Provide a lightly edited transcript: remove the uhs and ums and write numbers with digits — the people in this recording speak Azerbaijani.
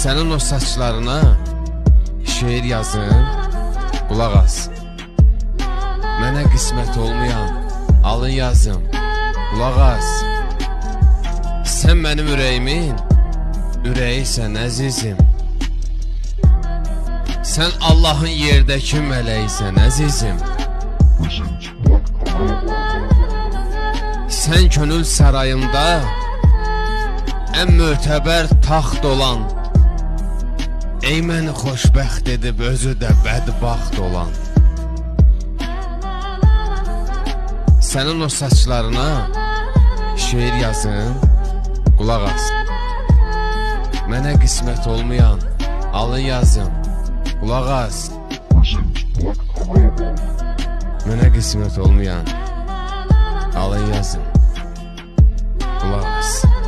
Sənin o saçlarına şeir yazın, qulaq as. Mənə qismət olmayan alın yazım, qulaq as. Sən mənim ürəyimin ürəyisən əzizim. Sən Allahın yerdəki mələksən əzizim. Sən könül sarayımda ən mötəbər taxt olan, ey məni xoşbəxt edib özü də bədbaxt olan. Sənin o saçlarına şeir yazın, qulaq as. Mənə qismət olmayan alın yazım, qulaq as. Mənə qismət olmayan alın yazım, qulaq as.